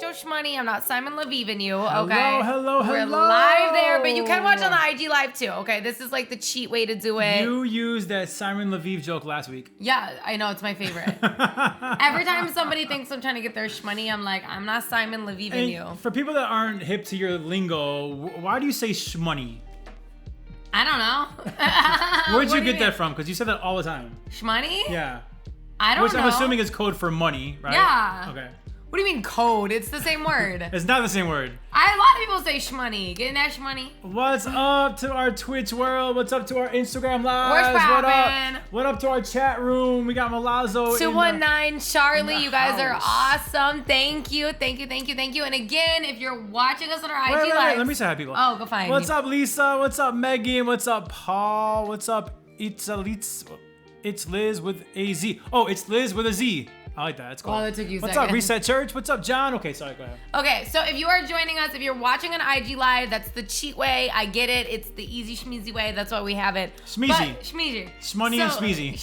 your shmoney. I'm not Simon Leviving you, Hello, okay? hello. We're live there, but you can watch on the IG Live too, okay? This is like the cheat way to do it. You used that Simon Leviev joke last week. Yeah, I know. It's my favorite. Every time somebody thinks I'm trying to get their shmoney, I'm like, I'm not Simon Leviving you. For people that aren't hip to your lingo, why do you say shmoney? I don't know. Where'd you get that from? Because you said that all the time. Shmoney? Yeah. I don't know. Which I'm assuming is code for money, right? Yeah. Okay. What do you mean code? It's the same word. It's not the same word. A lot of people say shmoney. Getting that shmoney. What's up to our Twitch world? What's up to our Instagram lives? What's What poppin'? up? What up to our chat room? We got Malazzo. 219 Charlie, you guys are house. awesome. Thank you. And again, if you're watching us on our IG Wait, Live. let me say hi, people. Oh, go find What's me. up, Lisa? What's up, Megan? What's up, Paul? What's up, It's Liz with a Z. Oh, it's Liz with a Z. I like that. It's cool. Oh, that took you a What's second. up, Reset Church? What's up, John? Okay, sorry, go ahead. Okay, so if you are joining us, if you're watching on IG Live, that's the cheat way. I get it. It's the easy schmeezy way. That's why we have it. Schmeezy. Schmeezy. Shmoney and schmeezy.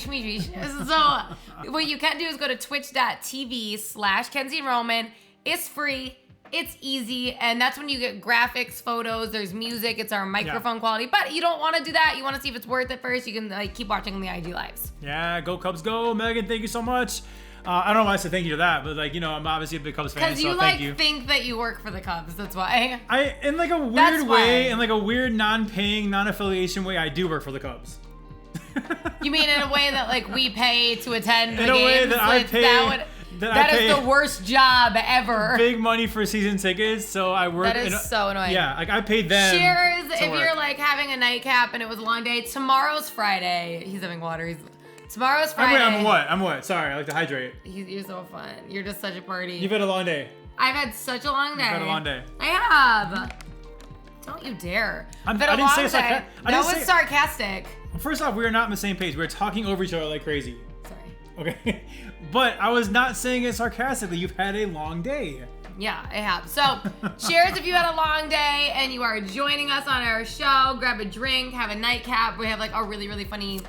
Schmeezy. So what you can do is go to twitch.tv/Kenzie Roman. It's free. It's easy, and that's when you get graphics, photos, there's music, it's our microphone quality. But you don't want to do that. You want to see if it's worth it first. You can keep watching the IG Lives. Yeah, go Cubs go. Megan, thank you so much. I don't know why I said thank you to that, but I'm obviously a big Cubs fan, Because so you thank you. think that you work for the Cubs, that's why. In like a That's weird why. way, in like a weird non-paying, non-affiliation way, I do work for the Cubs. You mean in a way that like we pay to attend the In a games? way that I Like, pay- that is the worst job ever. Big money for season tickets, so I work. That is so annoying. Yeah, like I paid them. Cheers to if work. you're like having a nightcap and it was a long day. Tomorrow's Friday. He's having water. Tomorrow's Friday. I'm what? Sorry, I like to hydrate. You're so fun. You're just such a party. You've had a long day. I've had such a long day. You've had a long day. I have. Don't you dare. I Been a didn't say long sarca- day. I That didn't was say- sarcastic. First off, we are not on the same page. We're talking over each other like crazy. Sorry. Okay, but I was not saying it sarcastically. You've had a long day. Yeah, I have. So, cheers if you had a long day and you are joining us on our show. Grab a drink, have a nightcap. We have like a really, really funny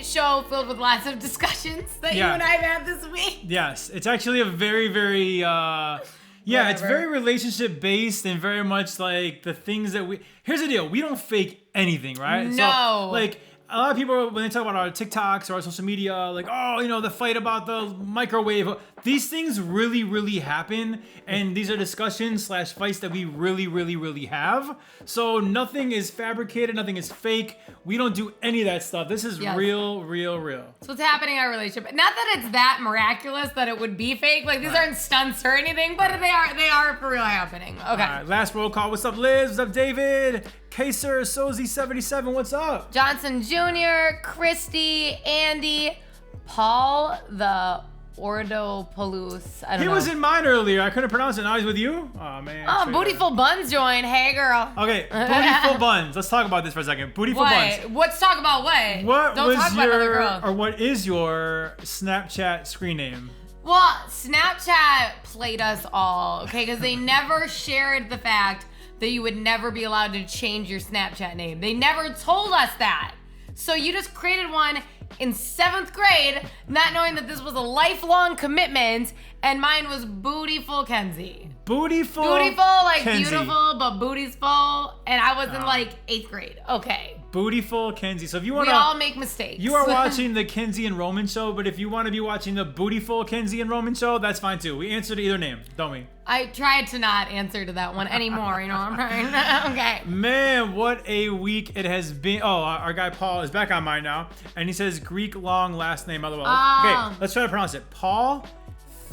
show filled with lots of discussions that you and I have had this week. Yes, it's actually a very, very, it's very relationship based and very much like the things that here's the deal. We don't fake anything, right? No. So, like, a lot of people, when they talk about our TikToks or our social media, like, oh, the fight about the microwave. These things really, really happen. And these are discussions / fights that we really, really, really have. So nothing is fabricated. Nothing is fake. We don't do any of that stuff. This is real, real, real. So what's happening in our relationship? Not that it's that miraculous that it would be fake. Like, these aren't stunts or anything, but they are for real happening. Okay. All right, last roll call. What's up, Liz? What's up, David? Kaser, Sozy77, what's up? Johnson Jr., Christy, Andy, Paul, the Ordopoulos. I don't know. He was in mine earlier. I couldn't pronounce it. Now he's with you? Oh, man. Oh, Bootyful Buns joined. Hey, girl. Okay, Bootyful Buns. Let's talk about this for a second. Bootyful Buns. Let's talk about what? Don't talk about another girl. Or what is your Snapchat screen name? Well, Snapchat played us all, okay? Because they never shared the fact that you would never be allowed to change your Snapchat name. They never told us that. So you just created one in 7th grade, not knowing that this was a lifelong commitment, and mine was Bootyful Kenzie. Beautiful, like Kenzie. Beautiful, but booty's full, and I was in like 8th grade. Okay. Bootyful Kenzie. So if you want We all make mistakes. You are watching the Kenzie and Roman show, but if you want to be watching the Bootyful Kenzie and Roman show, that's fine too. We answer to either name, don't we? I tried to not answer to that one anymore, you know what I'm trying? Okay. Man, what a week it has been. Oh, our guy Paul is back on mine now, and he says Greek long last name, LOL. Okay, let's try to pronounce it. Paul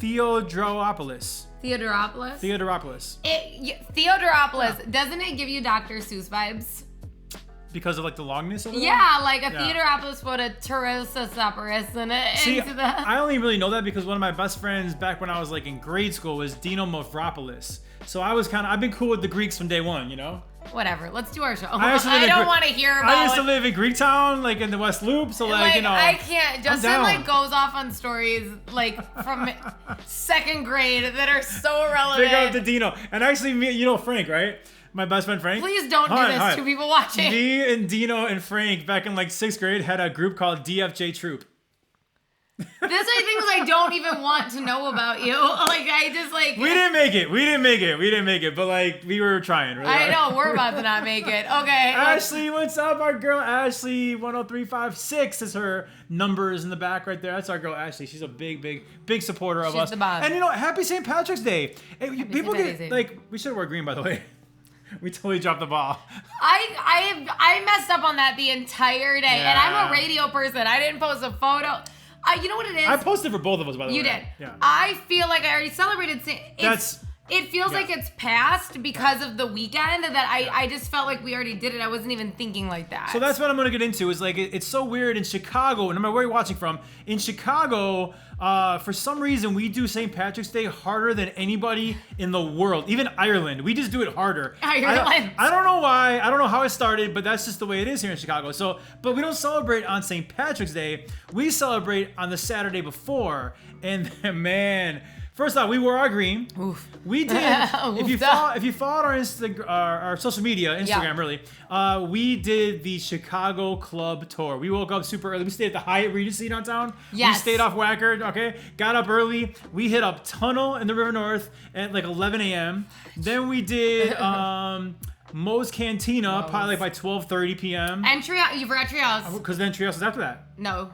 Theodoropoulos. Theodoropoulos? Theodoropoulos. Doesn't it give you Dr. Seuss vibes? Because of like the longness of it? Yeah, like a Theodoropoulos put a Pterosaurus in it. See, into the... I only really know that because one of my best friends back when I was like in grade school was Dino Mavropoulos. So I've been cool with the Greeks from day one, you know? Whatever, let's do our show. I don't want to hear about I used to live in Greektown, like in the West Loop, so like you know. I can't. Justin like goes off on stories like from 2nd grade that are so irrelevant. Big up to Dino. And actually, you know Frank, right? My best friend Frank. Please don't do this to people watching. Me and Dino and Frank back in like 6th grade had a group called DFJ Troop. These are things I don't even want to know about you. Like, I just, like... We didn't make it. But, like, we were trying. Really I know. We're about to not make it. Okay. Ashley, what's up? Our girl Ashley, 10356 is her numbers in the back right there. That's our girl Ashley. She's a big supporter of us. She's the bomb. And, happy St. Patrick's Day. Hey, people St. Patrick's get, Day. like, we should wear green, by the way. We totally dropped the ball. I messed up on that the entire day. Yeah. And I'm a radio person. I didn't post a photo. You know what it is? I posted for both of us, by the way. You did. Yeah. I feel like I already celebrated. It feels like it's past because of the weekend that I just felt like we already did it. I wasn't even thinking like that. So that's what I'm going to get into is like, it's so weird in Chicago, no matter where you're watching from, in Chicago, for some reason, we do St. Patrick's Day harder than anybody in the world. Even Ireland. We just do it harder. Ireland. I don't know why. I don't know how it started, but that's just the way it is here in Chicago. So, but we don't celebrate on St. Patrick's Day. We celebrate on the Saturday before. And man... First off, we wore our green. Oof. We did. If you followed our social media, Instagram really, we did the Chicago Club tour. We woke up super early. We stayed at the Hyatt Regency downtown. Yes. We stayed off Wackerd. Okay, got up early. We hit up Tunnel in the River North at like 11 a.m. Then we did Moe's Cantina probably like by 12:30 p.m. And Treehouse. You forgot Treehouse. Because then Treehouse was after that. No.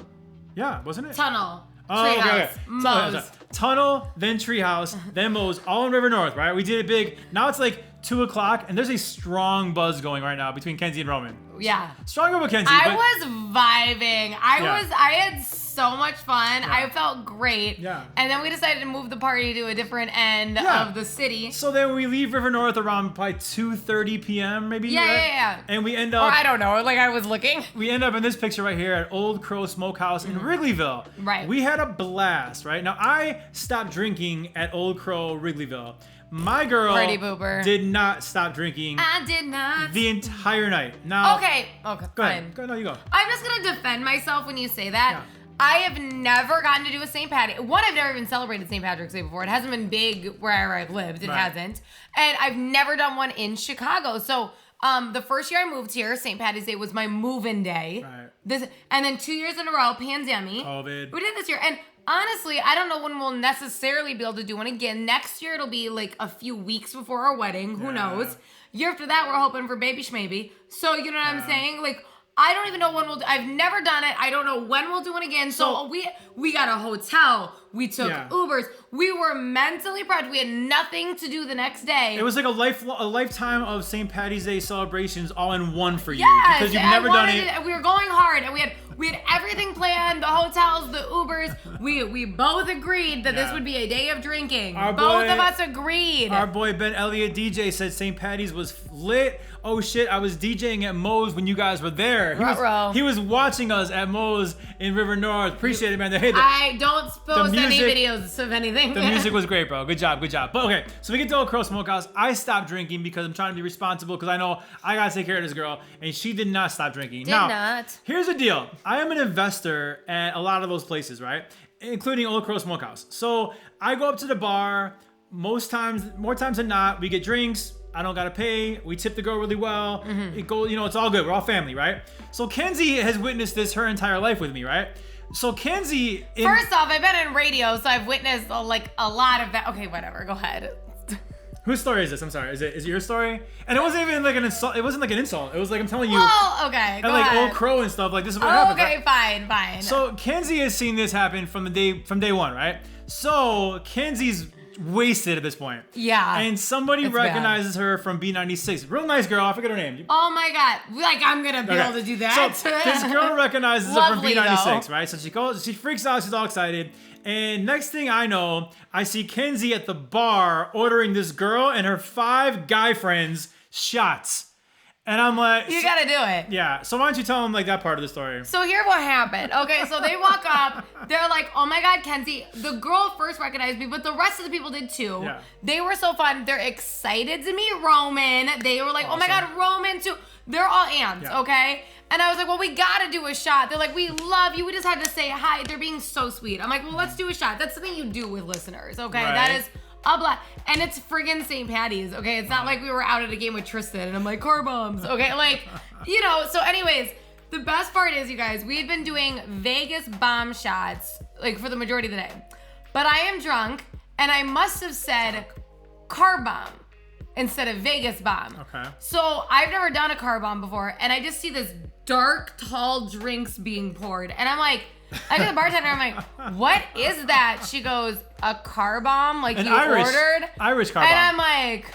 Yeah, wasn't it? Tunnel. Oh, Treehouse. okay. Moe's. Tunnel, then Treehouse, then Moe's, all in River North, right? We did it big. Now it's like 2 o'clock, and there's a strong buzz going right now between Kenzie and Roman. Yeah. Strong over Kenzie. I was vibing. I had so much fun. Yeah. I felt great. Yeah. And then we decided to move the party to a different end of the city. So then we leave River North around probably 2:30 p.m. maybe. Yeah, right? yeah. And we end up. Or I don't know. Like I was looking. We end up in this picture right here at Old Crow Smokehouse in Wrigleyville. Right. We had a blast, right? Now I stopped drinking at Old Crow Wrigleyville. My girl Party pooper. did not stop drinking I did not. the entire night. Now. Okay, Go fine. ahead. No, you go. I'm just gonna defend myself when you say that. Yeah. I have never gotten to do a St. I've never even celebrated St. Patrick's Day before. It hasn't been big wherever I've lived. It hasn't. And I've never done one in Chicago. So the first year I moved here, St. Patty's Day was my move-in day. Right. And then 2 years in a row, pandemic. COVID. We did this year. And honestly, I don't know when we'll necessarily be able to do one again. Next year, it'll be like a few weeks before our wedding. Who knows? Year after that, we're hoping for baby schmaybe. So, you know what I'm saying? Like, I don't even know when we'll do. I've never done it. I don't know when we'll do one again. So we got a hotel. We took Ubers. We were mentally prepped. We had nothing to do the next day. It was like a lifetime of St. Patty's Day celebrations all in one for you. Yes, Because you've never done it. We were going hard, and we had everything planned. The hotels, the Ubers. We both agreed that this would be a day of drinking. Both of us agreed. Our boy Ben Elliott DJ said St. Patty's was lit. Oh shit, I was DJing at Moe's when you guys were there. He was watching us at Moe's in River North. Appreciate it, man. I don't post any videos of anything. The music was great, bro. Good job. But okay, so we get to Old Crow Smokehouse. I stopped drinking because I'm trying to be responsible because I know I gotta take care of this girl, and she did not stop drinking. Here's the deal. I am an investor at a lot of those places, right? Including Old Crow Smokehouse. So I go up to the bar. More times than not, we get drinks. I don't gotta pay. We tip the girl really well. It goes, it's all good. We're all family, right? So Kenzie has witnessed this her entire life with me, right? So Kenzie. First off, I've been in radio, so I've witnessed a lot of that. Okay, whatever. Go ahead. Whose story is this? I'm sorry. Is it your story? And it wasn't even like an insult. It wasn't like an insult. It was like I'm telling you. Oh, okay. Go ahead. Old Crow and stuff. Like this is what happened. Okay, right? Fine. So Kenzie has seen this happen from day one, right? So Kenzie's wasted at this point. Yeah. And somebody recognizes her from B96. Real nice girl. I forget her name. Oh my God. Like I'm gonna be able to do that. So this girl recognizes her from B96, right? So she freaks out. She's all excited. And next thing I know, I see Kenzie at the bar ordering this girl and her 5 guy friends shots. And I'm like, you gotta do it. Yeah. So why don't you tell them like that part of the story? So here's what happened. Okay, so they walk up. They're like, oh my God, Kenzie. The girl first recognized me, but the rest of the people did too. Yeah. They were so fun. They're excited to meet Roman. They were like, oh my God, Roman too. They're all amped, okay? And I was like, well, we gotta do a shot. They're like, we love you. We just had to say hi. They're being so sweet. I'm like, well, let's do a shot. That's something you do with listeners, okay? Right. That is a blast. And it's friggin' St. Patty's, okay? It's not like we were out at a game with Tristan and I'm like, car bombs, okay? Like, so anyways, the best part is, you guys, we've been doing Vegas bomb shots like for the majority of the day. But I am drunk, and I must have said car bomb instead of Vegas bomb. Okay. So I've never done a car bomb before, and I just see this dark, tall drinks being poured, and I'm like, I get the bartender, I'm like, what is that? She goes, a car bomb, like you ordered? Irish car bomb. And I'm like,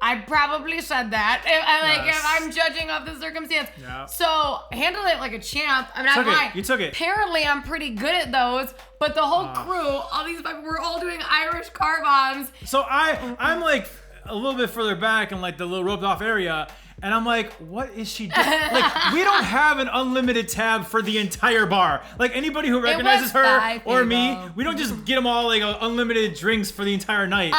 I probably said that. If Yes. I'm judging off the circumstance. Yeah. So handle it like a champ. I'm not lying. You took it. Apparently I'm pretty good at those, but the whole crew, all these people, we're all doing Irish car bombs. So I'm like a little bit further back in like the little roped off area. And I'm like, what is she doing? Like, we don't have an unlimited tab for the entire bar. Like, anybody who recognizes her or me, we don't just get them all like unlimited drinks for the entire night.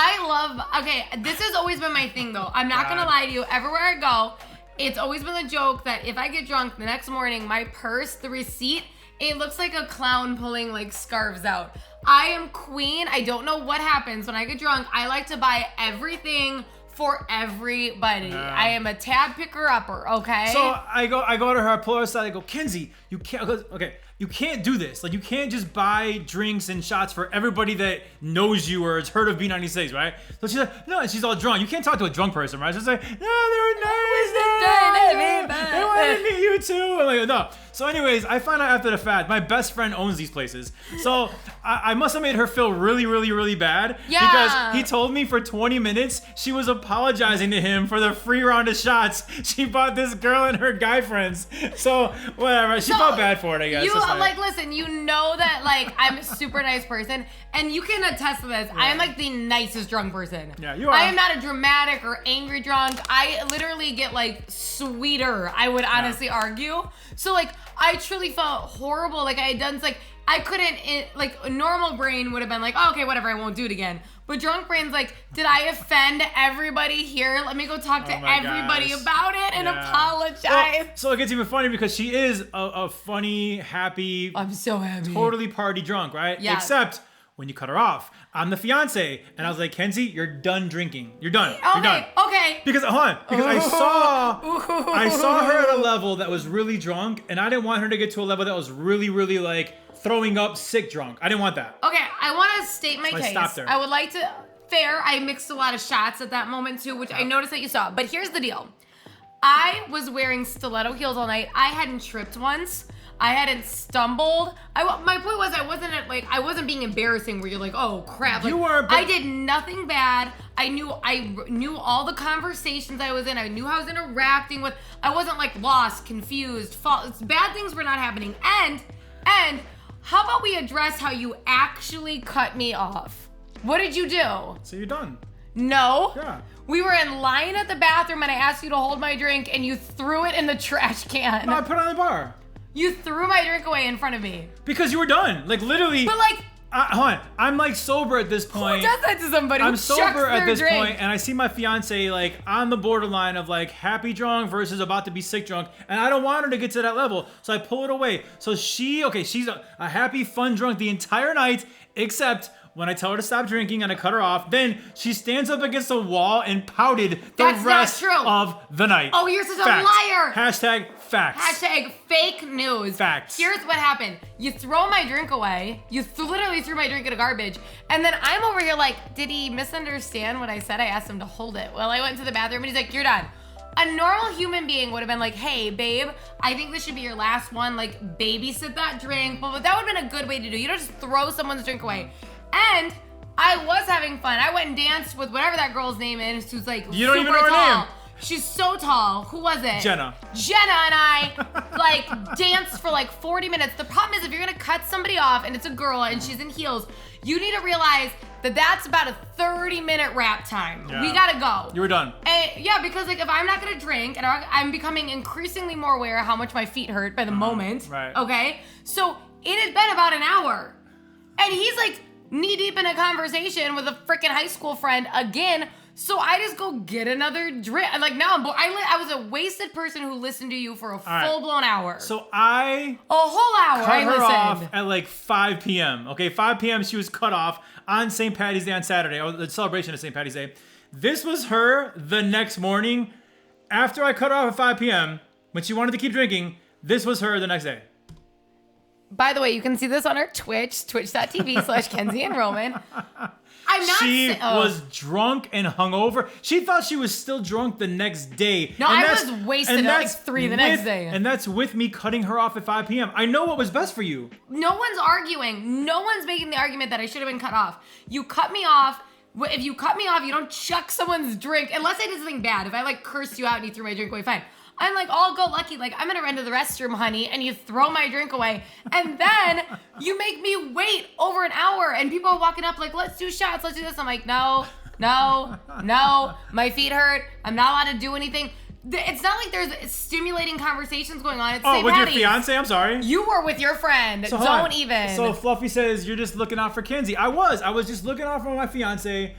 Okay, this has always been my thing though. I'm not gonna lie to you. Everywhere I go, it's always been a joke that if I get drunk the next morning, my purse, the receipt, it looks like a clown pulling like scarves out. I am queen. I don't know what happens when I get drunk. I like to buy everything for everybody. I am a tab picker upper, okay? So I go to her, I pull her aside, I go, Kenzie, you can't do this. Like, you can't just buy drinks and shots for everybody that knows you or has heard of B96, right? So she's like, no, and she's all drunk. You can't talk to a drunk person, right? She's like, no, they're nice. They want to meet you too. I'm like, no. So anyways, I find out after the fact, my best friend owns these places. So I must have made her feel really, really, really bad. Yeah. Because he told me for 20 minutes, she was apologizing to him for the free round of shots she bought this girl and her guy friends. So whatever, she felt bad for it, I guess. You listen, you know that like I'm a super nice person, and you can attest to this. I am like the nicest drunk person. Yeah, you are. I am not a dramatic or angry drunk. I literally get like sweeter, I would honestly argue. So like I truly felt horrible. Like I had done like I couldn't like a normal brain would have been like, oh, okay, whatever, I won't do it again. But drunk brain's like, did I offend everybody here? Let me go talk to everybody about it and apologize. Well, so it gets even funny because she is a funny, happy, I'm so happy, totally party drunk, right? Yeah. Except when you cut her off. I'm the fiance, and I was like, Kenzie, you're done drinking. You're done. Okay, You're done. okay. Because I saw her at a level that was really drunk, and I didn't want her to get to a level that was really, really like throwing up, sick drunk. I didn't want that. Okay, I want to state my So I case. stopped her. I would like to. Fair. I mixed a lot of shots at that moment too, which I noticed that you saw. But here's the deal. I was wearing stiletto heels all night. I hadn't tripped once. I hadn't stumbled. My point was I wasn't being embarrassing where you're like, oh crap. Like, You were, but- I did nothing bad. I knew all the conversations I was in. I knew how I was interacting with. I wasn't like lost, confused, bad things were not happening. And how about we address how you actually cut me off? What did you do? So you're done. No. Yeah. We were in line at the bathroom and I asked you to hold my drink and you threw it in the trash can. No, I put it on the bar. You threw my drink away in front of me. Because you were done. Like literally. But like, hold on. I'm like sober at this point. who does that to somebody? I'm who sober chucks at their this drink? point, and I see my fiance like on the borderline of like happy drunk versus about to be sick drunk, and I don't want her to get to that level, so I pull it away. So she's a happy, fun drunk the entire night, except when I tell her to stop drinking and I cut her off, then she stands up against the wall and pouted That's the rest not true. of the night. Oh, you're such Facts. a liar. Hashtag facts. Hashtag fake news. Facts. Here's what happened. You throw my drink away. You literally threw my drink in the garbage. And then I'm over here like, did he misunderstand what I said? I asked him to hold it. Well, I went to the bathroom and he's like, you're done. A normal human being would have been like, hey, babe, I think this should be your last one. Like, babysit that drink. But that would have been a good way to do. You don't just throw someone's drink away. And I was having fun. I went and danced with whatever that girl's name is, who's like You don't super even know her tall. name. She's so tall. Who was it? Jenna. Jenna and I like danced for like 40 minutes. The problem is if you're gonna cut somebody off and it's a girl and she's in heels, you need to realize that that's about a 30-minute rap time. Yeah. We gotta go. You were done. And, yeah, because like if I'm not gonna drink and I'm becoming increasingly more aware of how much my feet hurt by the moment. Right. Okay. So it had been about an hour, and he's like knee deep in a conversation with a freaking high school friend again. So I just go get another drink. Like now I'm bored. I was a wasted person who listened to you for a full-blown hour. So I a whole hour. cut I her listened. off at like 5 p.m. Okay, 5 p.m. she was cut off on St. Patty's Day on Saturday, or the celebration of St. Patty's Day. This was her the next morning. After I cut her off at 5 p.m., when she wanted to keep drinking, this was her the next day. By the way, you can see this on our Twitch, twitch.tv/Kenzie and Roman. I'm not. She was drunk and hungover. She thought she was still drunk the next day. No, I was wasted at like 3 the next day. And that's with me cutting her off at 5 p.m. I know what was best for you. No one's arguing. No one's making the argument that I should have been cut off. You cut me off. If you cut me off, you don't chuck someone's drink. Unless I did something bad. If I like cursed you out and you threw my drink away, fine. I'm like, all go lucky. Like, I'm gonna run to the restroom, honey, and you throw my drink away. And then you make me wait over an hour. And people are walking up like, let's do shots, let's do this. I'm like, no. My feet hurt. I'm not allowed to do anything. It's not like there's stimulating conversations going on. It's St. with Patty's. your fiance? I'm sorry. You were with your friend. So don't even. So Fluffy says you're just looking out for Kenzie. I was just looking out for my fiance.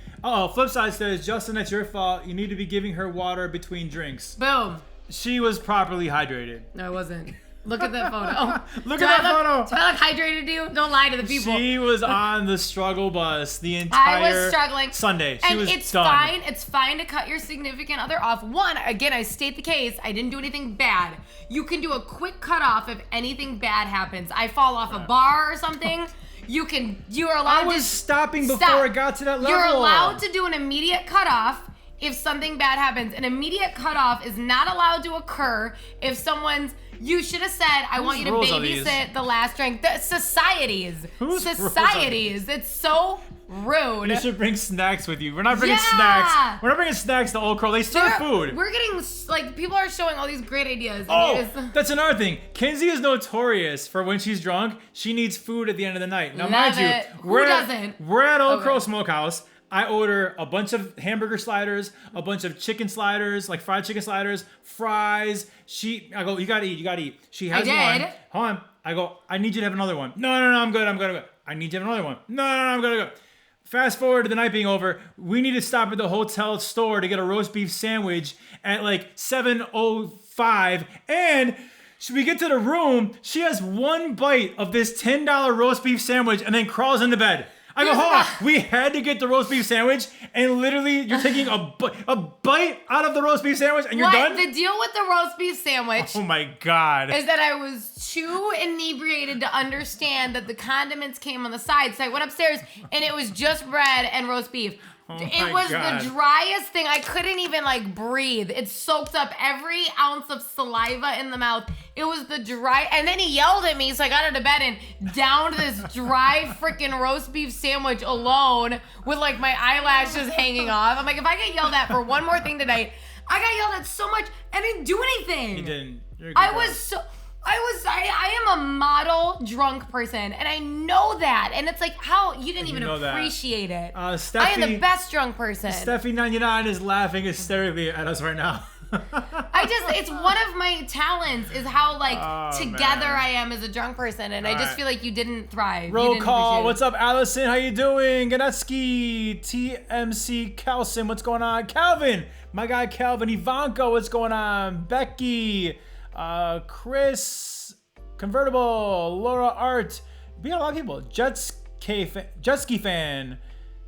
Flip side says, Justin, that's your fault. You need to be giving her water between drinks. Boom. She was properly hydrated. No, I wasn't. Look at that photo. Look at that photo. Do I look hydrated to you? Don't lie to the people. She was on the struggle bus the entire I was struggling. Sunday. She and was it's done. fine. It's fine to cut your significant other off. One, again, I state the case. I didn't do anything bad. You can do a quick cutoff if anything bad happens. I fall off a bar or something. You are allowed to. I was stopping before it got to that level. You're allowed to do an immediate cutoff if something bad happens. An immediate cutoff is not allowed to occur if someone's. You should have said, I want you to babysit the last drink. Societies. It's so rude. You should bring snacks with you. We're not bringing snacks. We're not bringing snacks to Old Crow. They serve food. We're getting, like, people are showing all these great ideas. That's another thing. Kenzie is notorious for when she's drunk, she needs food at the end of the night. Now, mind you, who doesn't? We're at Old Crow Smokehouse. I order a bunch of hamburger sliders, a bunch of chicken sliders, like fried chicken sliders, fries. I go, you gotta eat. She has one. Hold on. I go, I need you to have another one. No, I'm good. I need you to have another one. No, I'm good. Fast forward to the night being over. We need to stop at the hotel store to get a roast beef sandwich at like 7:05. And should we get to the room, she has one bite of this $10 roast beef sandwich and then crawls into bed. I go, hold on. We had to get the roast beef sandwich, and literally you're taking a bite out of the roast beef sandwich, and you're done? The deal with the roast beef sandwich oh my God. is that I was too inebriated to understand that the condiments came on the side. So I went upstairs, and it was just bread and roast beef. It was the driest thing. I couldn't even like breathe. It soaked up every ounce of saliva in the mouth. It was the dry, and then he yelled at me, so I got out of bed and downed this dry freaking roast beef sandwich alone with like my eyelashes hanging off. I'm like, if I get yelled at for one more thing tonight, I got yelled at so much. I didn't do anything. You didn't. I am a model drunk person, and I know that. And it's like, how you didn't even appreciate it. I am the best drunk person. Steffi99 is laughing hysterically at us right now. It's one of my talents is how together I am as a drunk person, and I just feel like you didn't thrive. Roll call. What's up, Allison? How you doing? Ganetsky, TMC, Calson. What's going on? Calvin, my guy Calvin. Ivanka, what's going on? Becky, Chris, Convertible, Laura Art. We got a lot of people. Jetski fan.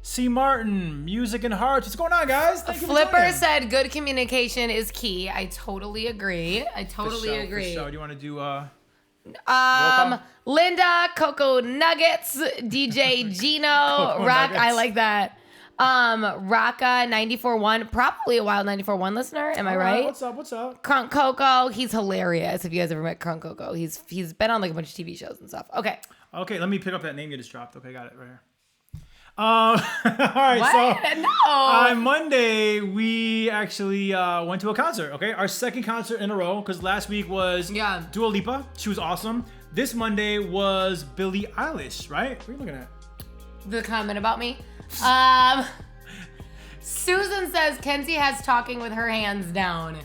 C. Martin, Music and Hearts. What's going on, guys? Thank you for Flipper joining. said good communication is key. I totally agree. For sure. Do you want to do Linda, Coco Nuggets, DJ Gino, Rock. I like that. Rocka 94.1, probably a Wild 94.1 listener. Am I right? What's up? Crunk Coco, he's hilarious. If you guys ever met Crunk Coco, he's been on like a bunch of TV shows and stuff. Okay, let me pick up that name you just dropped. Okay, got it right here. All right, what? So on Monday we actually went to a concert. Okay, our second concert in a row because last week was Dua Lipa. She was awesome. This Monday was Billie Eilish. Right? What are you looking at? The comment about me. Susan says Kenzie has talking with her hands down.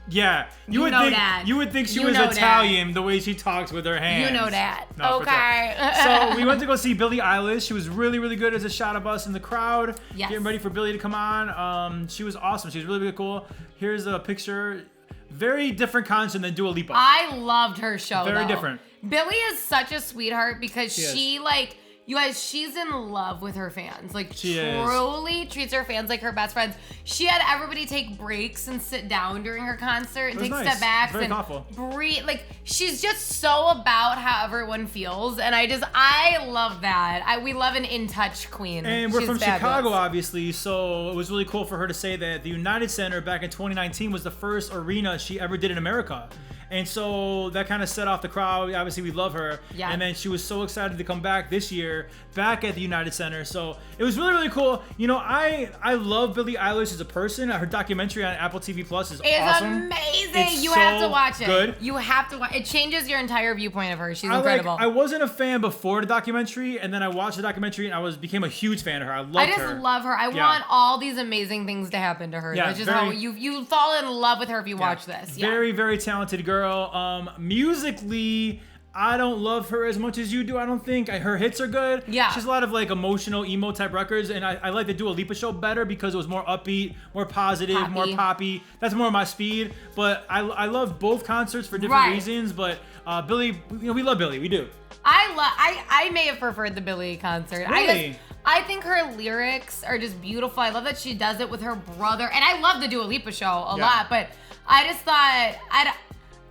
Yeah, you would think she was Italian the way she talks with her hands. You know that. No, okay. So we went to go see Billie Eilish. She was really, really good. There's a shot of us in the crowd getting ready for Billie to come on. She was awesome. She was really, really cool. Here's a picture. Very different concert than Dua Lipa. I loved her show. Very different. Billie is such a sweetheart because she You guys, she's in love with her fans. Like, she truly treats her fans like her best friends. She had everybody take breaks and sit down during her concert and take step backs Very and thoughtful. breathe. Like, she's just so about how everyone feels, and I love that. We love an in-touch queen. And we're She's from fabulous. Chicago, obviously, so it was really cool for her to say that the United Center back in 2019 was the first arena she ever did in America. And so that kind of set off the crowd. Obviously, we love her. Yeah. And then she was so excited to come back this year, back at the United Center. So it was really, really cool. You know, I love Billie Eilish as a person. Her documentary on Apple TV Plus is awesome. Amazing. It's You have so to watch it. good. You have to watch it. Changes your entire viewpoint of her. She's incredible. I wasn't a fan before the documentary, and then I watched the documentary and I became a huge fan of her. I loved her. I just love her. I want all these amazing things to happen to her. Yeah, That's just how you fall in love with her if you watch this. Yeah. Very, very talented girl. Musically, I don't love her as much as you do. I don't think her hits are good. Yeah. She has a lot of like emotional emo type records, and I like the Dua Lipa show better because it was more upbeat, more positive, more poppy. That's more my speed. But I love both concerts for different reasons. But Billie, we love Billie. We do. I may have preferred the Billie concert. Really? I think her lyrics are just beautiful. I love that she does it with her brother, and I love the Dua Lipa show a lot. But I just thought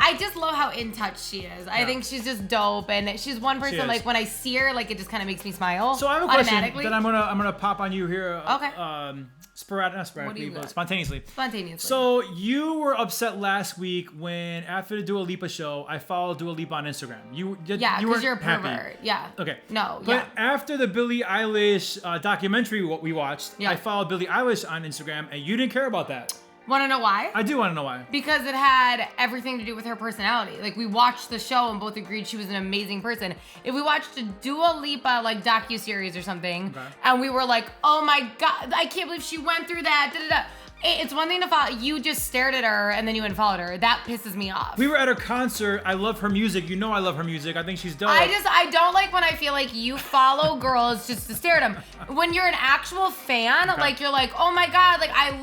I just love how in touch she is. I think she's just dope, and she's one person like when I see her, like it just kind of makes me smile. So I have a question that I'm gonna pop on you here. Okay. Not sporadically, but spontaneously. Spontaneously. So you were upset last week when after the Dua Lipa show, I followed Dua Lipa on Instagram. You because you're a happy. pervert. Yeah. Okay. No. But after the Billie Eilish documentary, what we watched, I followed Billie Eilish on Instagram, and you didn't care about that. Want to know why? I do want to know why. Because it had everything to do with her personality. Like, we watched the show and both agreed she was an amazing person. If we watched a Dua Lipa, like, docuseries or something, and we were like, oh my God, I can't believe she went through that, da-da-da. It's one thing to follow. You just stared at her and then you unfollowed her. That pisses me off. We were at her concert. I love her music. You know I love her music. I think she's dope. I don't like when I feel like you follow girls just to stare at them. When you're an actual fan, like you're like, oh my God, like I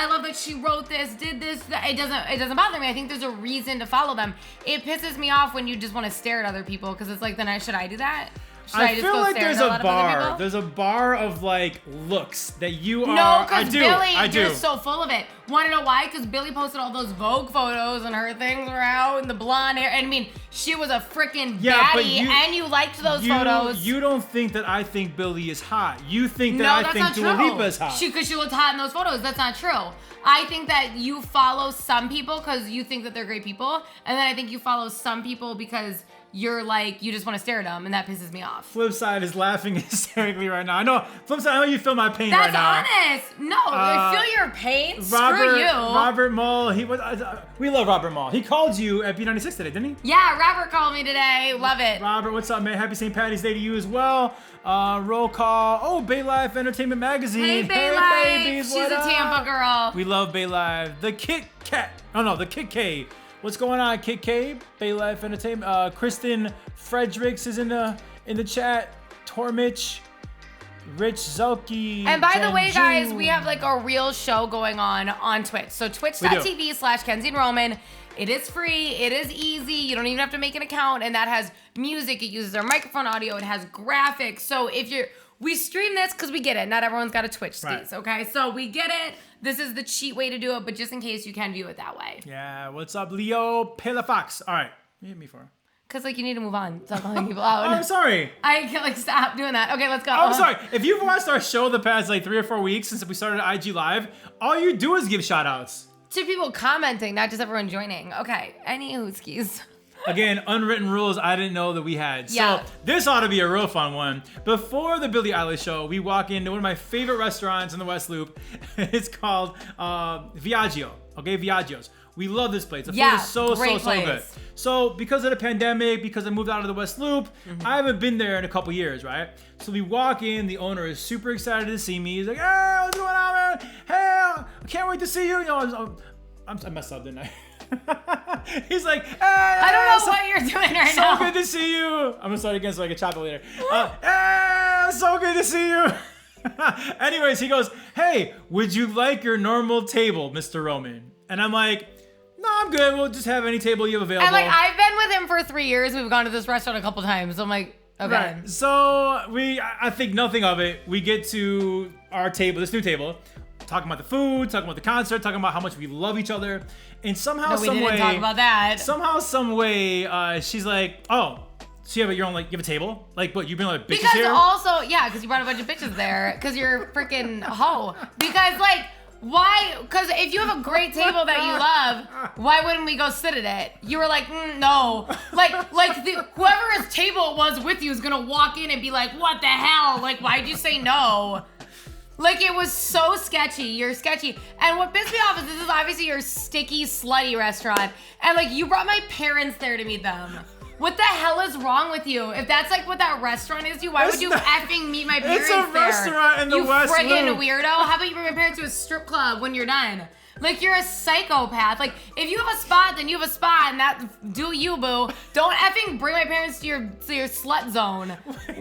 love that she wrote this, did this. It doesn't bother me. I think there's a reason to follow them. It pisses me off when you just want to stare at other people because it's like, then should I do that? I feel like there's a bar. There's a bar of like looks that you are. No, because I Billie, you're so full of it. Want to know why? Because Billie posted all those Vogue photos and her things were out and the blonde hair. And I mean, she was a freaking baddie, and you liked those photos. You don't think that I think Billie is hot. You think that I think Dua Lipa is hot. Because she looked hot in those photos. That's not true. I think that you follow some people because you think that they're great people. And then I think you follow some people because you're like, you just want to stare at them, and that pisses me off. Flip side is laughing hysterically right now. I know, Flip side, I know you feel my pain right now. That's honest. No, I feel your pain. Screw you. Robert Mull, we love Robert Mull. He called you at B96 today, didn't he? Yeah, Robert called me today. Love it. Robert, what's up, man? Happy St. Patty's Day to you as well. Roll call. Oh, Bay Life Entertainment Magazine. Hey, Bay Life. Babies, She's a Tampa girl. We love Bay Life. The Kit Kat. Oh, no, the Kit K. What's going on, Kit K? Bay Life Entertainment. Kristen Fredericks is in the chat. Tormich. Rich Zelke. And by the way, guys, we have like a real show going on Twitch. So twitch.tv/Kenzie and Roman. It is free. It is easy. You don't even have to make an account. And that has music. It uses our microphone audio. It has graphics. So we stream this because we get it. Not everyone's got a Twitch skis, okay? So we get it. This is the cheat way to do it, but just in case you can view it that way. Yeah, what's up, Leo Pelafox? All right, you hit me for. Because, like, you need to move on. Stop calling people out. Oh, I'm sorry. I can, like, stop doing that. Okay, let's go. Oh, I'm sorry. If you've watched our show the past, like, 3 or 4 weeks since we started IG Live, all you do is give shout-outs. To people commenting, not just everyone joining. Okay, any hooskies. Again, unwritten rules I didn't know that we had. Yeah. So this ought to be a real fun one. Before the Billie Eilish show, we walk into one of my favorite restaurants in the West Loop. It's called Viaggio. Okay, Viaggio's. We love this place. The food is so good. So because of the pandemic, because I moved out of the West Loop, I haven't been there in a couple years, right? So we walk in, the owner is super excited to see me. He's like, hey, what's going on, man? Hey, I can't wait to see you. You know, I messed up, didn't I? He's like, hey, I don't know what you're doing right now. So good to see you. I'm gonna start again so I can chop it later. Hey, so good to see you. Anyways, he goes, hey, would you like your normal table, Mr. Roman? And I'm like, no, I'm good. We'll just have any table you have available. And like, I've been with him for 3 years. We've gone to this restaurant a couple times. So I'm like, Okay. Right. So I think nothing of it. We get to our table, this new table, talking about the food, talking about the concert, talking about how much we love each other, and somehow, we didn't talk about that. Somehow, some way, she's like, oh. So you have your own, like, you have a table? Like, what, you bring like bitches because here? Also, yeah, because you brought a bunch of bitches there, because you're a freaking hoe. Because, like, why? Because if you have a great table that you love, why wouldn't we go sit at it? You were like, no. Like whoever's table it was with you is going to walk in and be like, what the hell? Like, why'd you say no? Like, it was so sketchy. You're sketchy. And what pissed me off is this is obviously your sticky, slutty restaurant. And, like, you brought my parents there to meet them. What the hell is wrong with you? If that's like what that restaurant is to you, why would you effing meet my parents there? It's a restaurant in the West Loop. You friggin' weirdo. How about you bring my parents to a strip club when you're done? Like, you're a psychopath. Like, if you have a spot, then you have a spot, and that do you, boo. Don't effing bring my parents to your slut zone.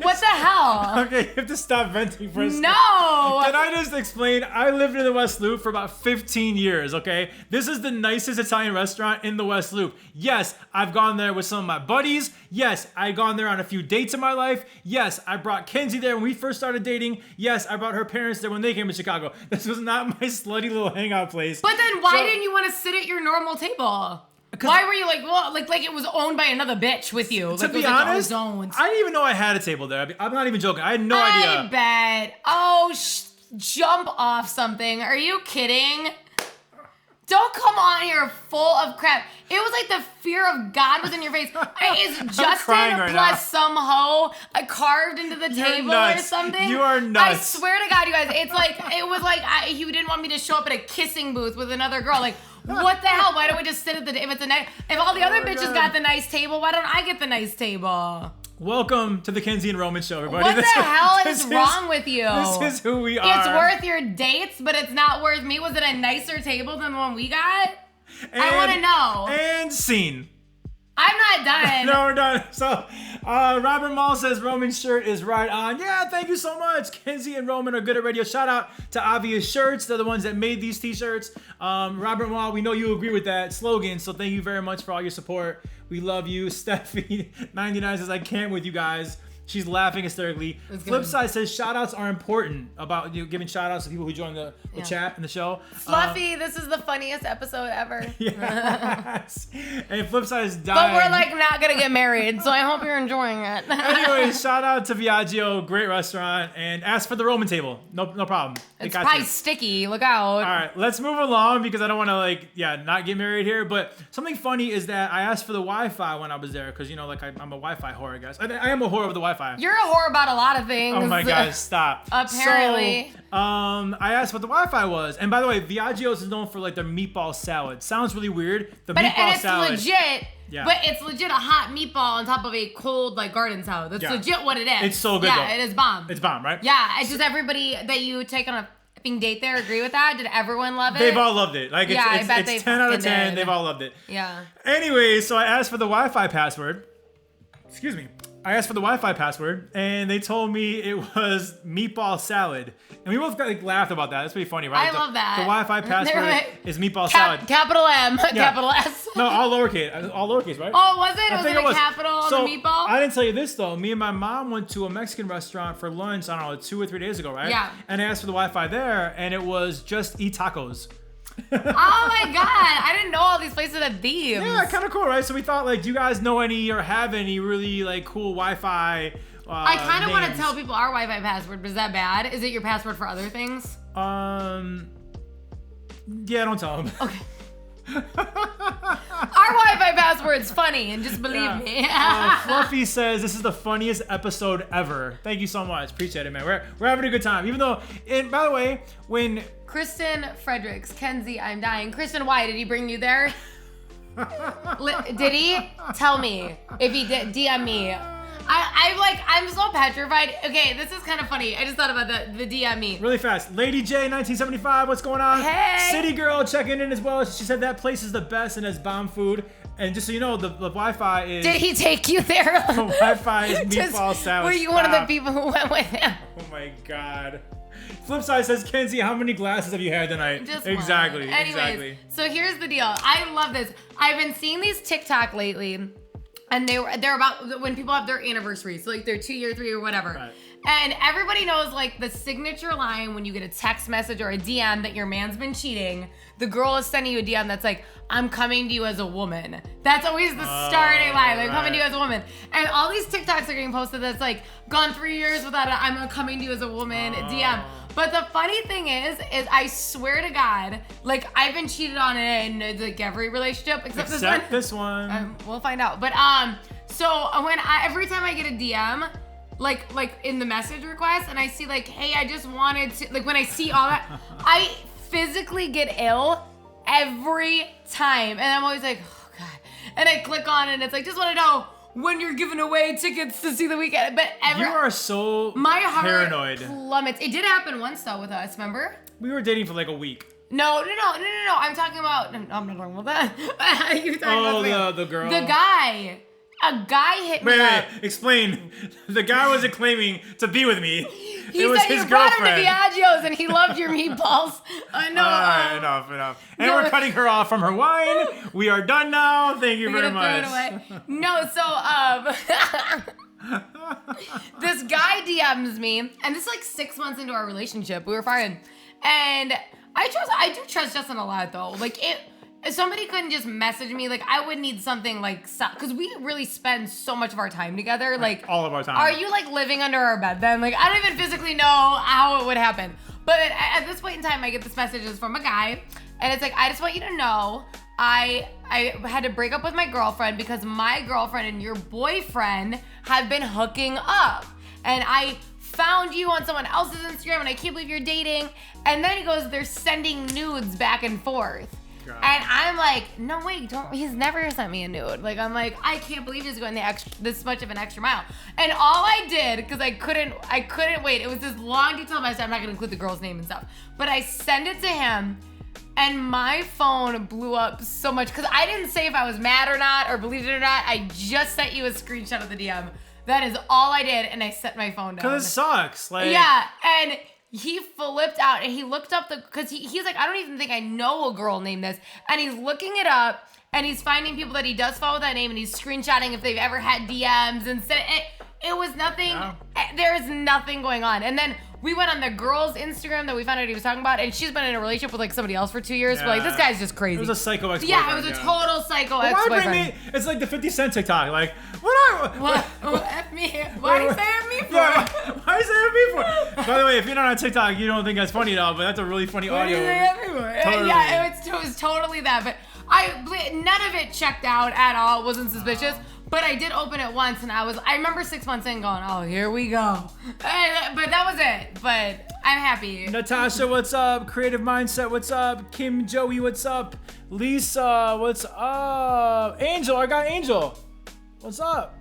What the hell? Okay, you have to stop venting for a second. No! Can I just explain? I lived in the West Loop for about 15 years, okay? This is the nicest Italian restaurant in the West Loop. Yes, I've gone there with some of my buddies. Yes, I've gone there on a few dates in my life. Yes, I brought Kenzie there when we first started dating. Yes, I brought her parents there when they came to Chicago. This was not my slutty little hangout place. But then why didn't you want to sit at your normal table? Why were you like, well, like it was owned by another bitch with you? Like, to be honest, I didn't even know I had a table there. I'm not even joking. I had no idea. I bet. Oh, jump off something. Are you kidding? Don't come on here full of crap. It was like the fear of God was in your face. Is Justin right plus now. Some hoe carved into the table or something? You are nuts. I swear to God, you guys, it's like, it was like he didn't want me to show up at a kissing booth with another girl. Like, what the hell? Why don't we just sit at the, if all the other bitches got the nice table, why don't I get the nice table? Welcome to the Kenzie and Roman show, everybody. What the hell is wrong with you? This is who we are. It's worth your dates, but it's not worth me. Was it a nicer table than the one we got? I want to know. And scene. I'm not done. No, we're done. So, Robert Mall says Roman's shirt is right on. Yeah, thank you so much. Kenzie and Roman are good at radio. Shout out to Obvious Shirts. They're the ones that made these t-shirts. Robert Mall, we know you agree with that slogan, so thank you very much for all your support. We love you. Steffi99 says, I can't with you guys. She's laughing hysterically. Flipside says shout outs are important about you giving shout outs to people who join the chat and the show. Fluffy, this is the funniest episode ever. Yes. And Flipside is dying. But we're like not gonna get married, so I hope you're enjoying it. Anyway, shout out to Viaggio, great restaurant, and ask for the Roman table. No problem. It's probably sticky. Look out. All right, let's move along because I don't want to not get married here. But something funny is that I asked for the Wi-Fi when I was there because I'm a Wi-Fi whore, guys. I am a whore of the Wi-Fi. You're a whore about a lot of things. Oh my gosh, stop. Apparently. So, I asked what the Wi-Fi was. And by the way, Viaggio's is known for like their meatball salad. Sounds really weird. Meatball salad. Legit. Yeah. But it's legit a hot meatball on top of a cold like garden salad. That's legit what it is. It's so good though. It is bomb. It's bomb, right? Yeah. It's just everybody that you take on a f***ing date there agree with that? Did everyone love it? They've all loved it. Like it's 10 out of 10. Did. They've all loved it. Yeah. Anyway, so I asked for the Wi-Fi password. Excuse me. I asked for the Wi-Fi password, and they told me it was meatball salad. And we both laughed about that. That's pretty funny, right? I love that. The Wi-Fi password is meatball salad. Capital M, capital S. No, all lowercase, right? Oh, was it? Was it a capital on the meatball? I didn't tell you this, though. Me and my mom went to a Mexican restaurant for lunch, I don't know, 2 or 3 days ago, right? Yeah. And I asked for the Wi-Fi there, and it was just eat tacos. Oh my god, I didn't know all these places had thieves. Yeah, kind of cool, right? So we thought, do you guys know any or have any really cool Wi-Fi I kind of want to tell people our Wi-Fi password, but is that bad? Is it your password for other things? Yeah, don't tell them. Okay. Our Wi-Fi password's funny, and just believe me. Fluffy says this is the funniest episode ever. Thank you so much. Appreciate it, man. We're having a good time. Even though, and by the way, when Kristen Fredericks, Kenzie, I'm dying. Kristen, why did he bring you there? Did he? Tell me if he did. DM me. I'm so petrified. Okay, this is kind of funny. I just thought about the DM me. Really fast. Lady J 1975, what's going on? Hey. City Girl checking in as well. She said that place is the best and has bomb food. And just so you know, the Wi-Fi is... Did he take you there? The Wi-Fi is meatball salad. Were you one of the people who went with him? Oh my God. Flipside says, Kenzie, how many glasses have you had tonight? Just exactly. One. Anyways, exactly. So here's the deal. I love this. I've been seeing these TikTok lately And they're about when people have their anniversaries, so like their 2 year, 3 or whatever. Right. And everybody knows like the signature line when you get a text message or a DM that your man's been cheating. The girl is sending you a DM that's like, "I'm coming to you as a woman." That's always the starting line. Like, "Coming to you as a woman." And all these TikToks are getting posted that's like, "Gone 3 years without a I'm coming to you as a woman DM." But the funny thing is I swear to God, like I've been cheated on in like every relationship except this one. We'll find out. But so every time I get a DM, like in the message request, and I see like, "Hey, I just wanted to," like when I see all that, I physically get ill every time, and I'm always like, "Oh God," and I click on it, and it's like, "Just want to know when you're giving away tickets to see the weekend." But you are so my heart paranoid. plummets. It did happen once though with us. Remember? We were dating for like a week. No. I'm talking about. No, I'm not talking about that. You're talking about the girl. The guy. A guy hit me up. Wait, explain. The guy wasn't claiming to be with me. He it was said his you brought girlfriend. him to Viaggio's and he loved your meatballs. I know. All right, enough. And we're cutting her off from her wine. We are done now. Thank you very much. Throw it away. No, so this guy DMs me, and this is like 6 months into our relationship. We were fine, and I do trust Justin a lot though. Like if somebody couldn't just message me, like I would need something like, because we really spend so much of our time together. Like all of our time. Are you like living under our bed then? Like I don't even physically know how it would happen. But at this point in time, I get this messages from a guy, and it's like, "I just want you to know, I had to break up with my girlfriend because my girlfriend and your boyfriend have been hooking up. And I found you on someone else's Instagram and I can't believe you're dating." And then he goes, "They're sending nudes back and forth." God. And I'm like, "No, wait, he's never sent me a nude." Like, I'm like, I can't believe he's going this much of an extra mile. And all I did, because I couldn't wait, it was this long detailed message. I'm not gonna include the girl's name and stuff, but I sent it to him. And my phone blew up so much because I didn't say if I was mad or not or believed it or not. I just sent you a screenshot of the DM. That is all I did, and I set my phone down. Because it sucks. Like, yeah, and he flipped out, and he looked up because he's like, "I don't even think I know a girl named this," and he's looking it up, and he's finding people that he does follow that name, and he's screenshotting if they've ever had DMs and said it was nothing. Yeah. There's nothing going on, and then we went on the girl's Instagram that we found out he was talking about, and she's been in a relationship with like somebody else for 2 years. Yeah. But like, this guy's just crazy. It was a psycho ex-boyfriend. Yeah, it was a total psycho ex-boyfriend. It's like the 50 Cent TikTok. Like, what F me? Why do you say F me for? Yeah, why do you say F me for? By the way, if you're not on TikTok, you don't think that's funny at all, but that's a really funny audio. Totally. Yeah, it was totally that. But none of it checked out at all. It wasn't suspicious. But I did open it once, and I remember 6 months in going, "Oh, here we go." But that was it. But I'm happy. Natasha, what's up? Creative Mindset, what's up? Kim, Joey, what's up? Lisa, what's up? Angel, I got Angel. What's up?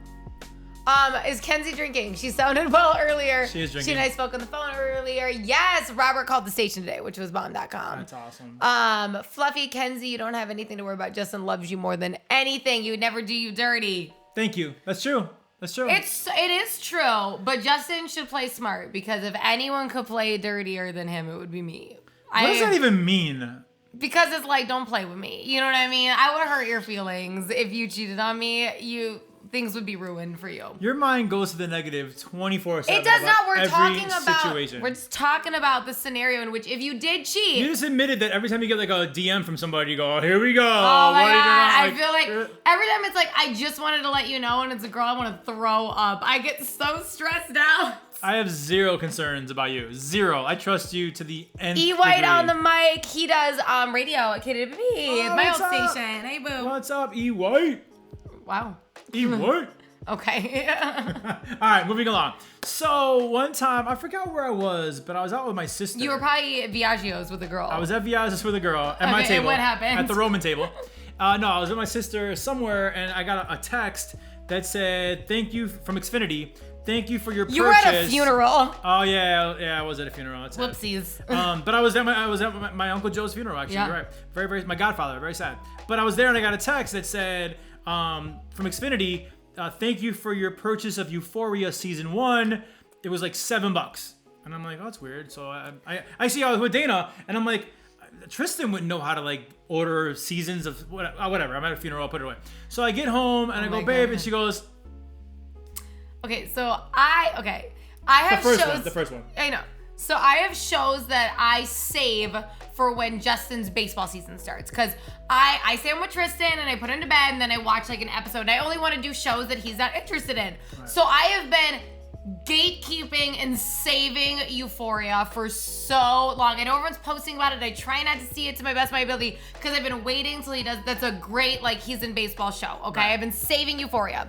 Is Kenzie drinking? She sounded well earlier. She is drinking. She and I spoke on the phone earlier. Yes, Robert called the station today, which was bomb.com. That's awesome. Fluffy Kenzie, you don't have anything to worry about. Justin loves you more than anything. He would never do you dirty. Thank you. That's true. That's true. It is true, but Justin should play smart because if anyone could play dirtier than him, it would be me. What does that even mean? Because it's like, don't play with me. You know what I mean? I would hurt your feelings if you cheated on me. Things would be ruined for you. Your mind goes to the negative 24/7. It does not. We're talking about situation. We're just talking about the scenario in which if you did cheat. You just admitted that every time you get like a DM from somebody, you go, "Oh, here we go." Oh my God. I feel like every time it's like, "I just wanted to let you know," and it's a girl, I want to throw up. I get so stressed out. I have zero concerns about you. Zero. I trust you to the nth E White degree. on the mic. He does radio at KWB. Oh, my old station. Hey, boo. What's up, E White? Wow. E White? Okay. All right, moving along. So one time, I forgot where I was, but I was out with my sister. You were probably at Viaggio's with a girl. I was at Viaggio's with a girl at my table. And what happened? At the Roman table. No, I was with my sister somewhere, and I got a text that said, "Thank you," from Xfinity. "Thank you for your purchase." You were at a funeral. Oh yeah, I was at a funeral. That's Whoopsies. But I was at my Uncle Joe's funeral actually. Yeah. You're right. Very, very, my godfather. Very sad. But I was there and I got a text that said, from Xfinity, "Thank you for your purchase of Euphoria season 1. It was like $7." And I'm like, "Oh, that's weird." So I see I was with Dana, and I'm like, Tristan wouldn't know how to like order seasons of whatever. I'm at a funeral, I'll put it away. So I get home and I go, babe, and she goes, okay, so I have shows. The first one. I know. So I have shows that I save for when Justin's baseball season starts. Because I stay home with Tristan and I put him to bed and then I watch like an episode. And I only want to do shows that he's not interested in. Right. So I have been gatekeeping and saving Euphoria for so long. I know everyone's posting about it. I try not to see it to my best of my ability because I've been waiting till he does. That's a great, like, he's in baseball show. Okay, right. I've been saving Euphoria.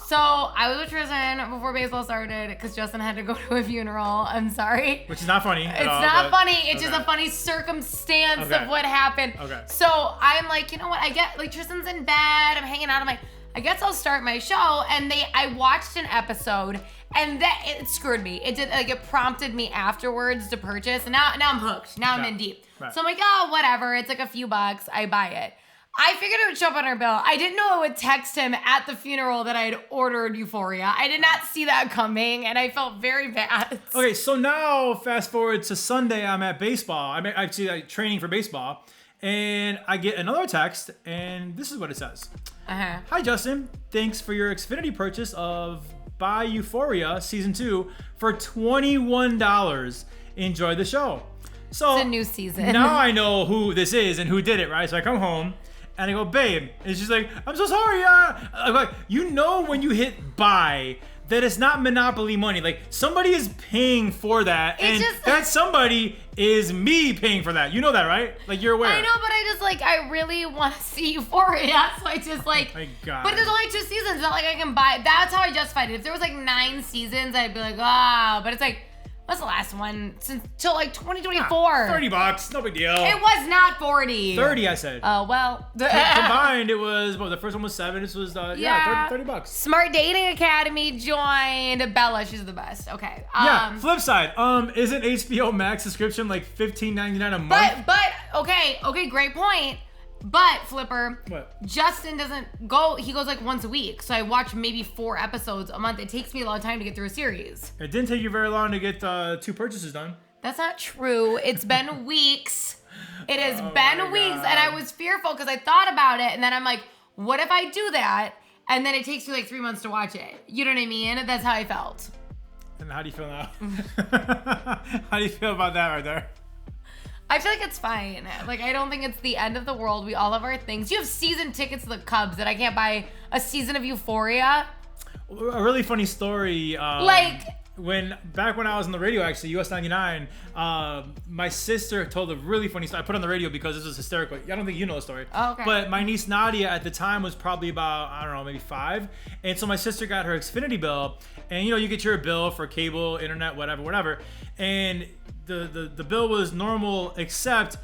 So I was with Tristan before baseball started because Justin had to go to a funeral. I'm sorry. Which is not funny. It's not funny. It's just a funny circumstance of what happened. Okay. So I'm like, you know what? I get, like, Tristan's in bed. I'm hanging out. I'm like, I guess I'll start my show. And I watched an episode and it screwed me. It did, like, it prompted me afterwards to purchase. And now I'm hooked. Now I'm in deep. Right. So I'm like, oh, whatever. It's like a few bucks. I buy it. I figured it would show up on our bill. I didn't know it would text him at the funeral that I had ordered Euphoria. I did not see that coming, and I felt very bad. Okay, so now fast forward to Sunday. I'm at baseball. I'm actually training for baseball, and I get another text, and this is what it says. Hi, Justin. Thanks for your Xfinity purchase of Buy Euphoria Season 2 for $21. Enjoy the show. So it's a new season. Now I know who this is and who did it, right? So I come home. And I go, babe. And she's like, I'm so sorry. I'm like, you know when you hit buy that it's not Monopoly money. Like, somebody is paying for that. And that somebody is me paying for that. You know that, right? Like, you're aware. I know, but I really want to see Euphoria. So I just like, oh my God. But there's only 2 seasons. It's not like I can buy. That's how I justified it. If there was like 9 seasons, I'd be like, ah. But it's like, what's the last one? Till like 2024. $30, no big deal. It was not 40. 30, I said. Oh, well. Combined, it was, the first one was 7. This was, $30. Smart Dating Academy joined. Bella, she's the best. Okay. Yeah, flip side. Isn't HBO Max subscription like $15.99 a month? But, okay, great point. But, Flipper, what? Justin doesn't go, he goes like once a week. So I watch maybe 4 episodes a month. It takes me a long time to get through a series. It didn't take you very long to get 2 purchases done. That's not true. It's been weeks. It has been weeks. And I was fearful because I thought about it. And then I'm like, what if I do that? And then it takes me like 3 months to watch it. You know what I mean? That's how I felt. And how do you feel now? How do you feel about that right there? I feel like it's fine. Like, I don't think it's the end of the world. We all have our things. You have season tickets to the Cubs that I can't buy a season of Euphoria. A really funny story. Back when I was on the radio, actually, US 99, my sister told a really funny story. I put it on the radio because this was hysterical. I don't think you know the story. Oh, okay. But my niece Nadia at the time was probably about, I don't know, maybe 5. And so my sister got her Xfinity bill. And, you get your bill for cable, internet, whatever. And the bill was normal except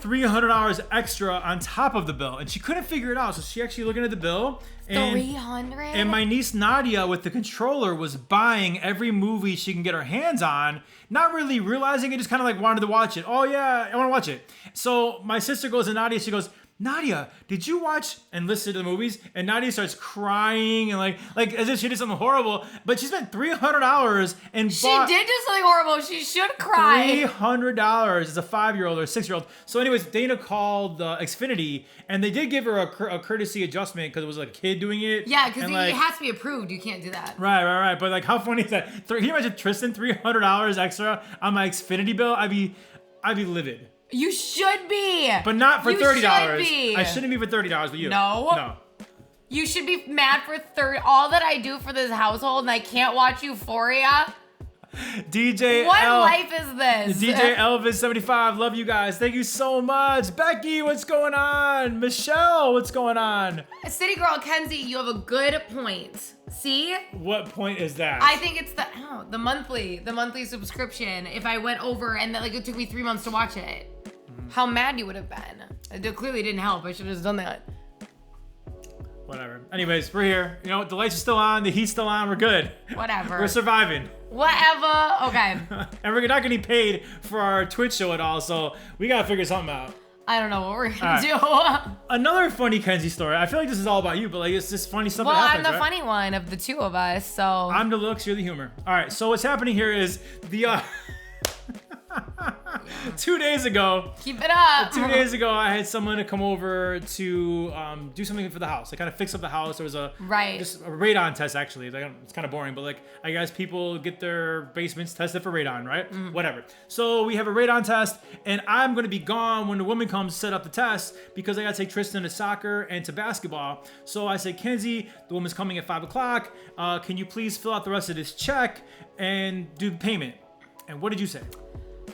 $300 extra on top of the bill, and she couldn't figure it out. So she actually looking at the bill, and 300. And my niece Nadia with the controller was buying every movie she can get her hands on, not really realizing it, just kind of like wanted to watch it. Oh yeah, I want to watch it. So my sister goes to Nadia, she goes, Nadia, did you watch and listen to the movies? And Nadia starts crying and like as if she did something horrible. But she spent $300 and she did do something horrible. She should cry. $300 as a 5-year-old or a 6-year-old. So anyways, Dana called Xfinity and they did give her a courtesy adjustment because it was like a kid doing it. Yeah, because it has to be approved. You can't do that. Right. But like, how funny is that? Can you imagine Tristan $300 extra on my Xfinity bill? I'd be livid. You should be. But not for $30. Be. I shouldn't be for $30 with you. No. You should be mad for all that I do for this household and I can't watch Euphoria. What life is this? DJ Elvis 75, love you guys. Thank you so much. Becky, what's going on? Michelle, what's going on? City Girl Kenzie, you have a good point. See? What point is that? I think it's the monthly subscription. If I went over and it took me 3 months to watch it, how mad you would have been. It clearly didn't help. I should have just done that. Whatever. Anyways, we're here. The lights are still on. The heat's still on. We're good. Whatever. We're surviving. Whatever. Okay. And we're not getting paid for our Twitch show at all, so we gotta figure something out. I don't know what we're gonna do. Another funny Kenzie story. I feel like this is all about you, but it's just funny stuff that happens, I'm the funny one of the two of us, so. I'm the looks, you're the humor. All right, so what's happening here is 2 days ago. Keep it up. 2 days ago, I had someone to come over to do something for the house. I kind of fix up the house. There was just a radon test, actually. Like, it's kind of boring, but like, I guess people get their basements tested for radon, right? Whatever. So we have a radon test, and I'm going to be gone when the woman comes to set up the test because I got to take Tristan to soccer and to basketball. So I say, Kenzie, the woman's coming at 5 o'clock. Can you please fill out the rest of this check and do the payment? And what did you say?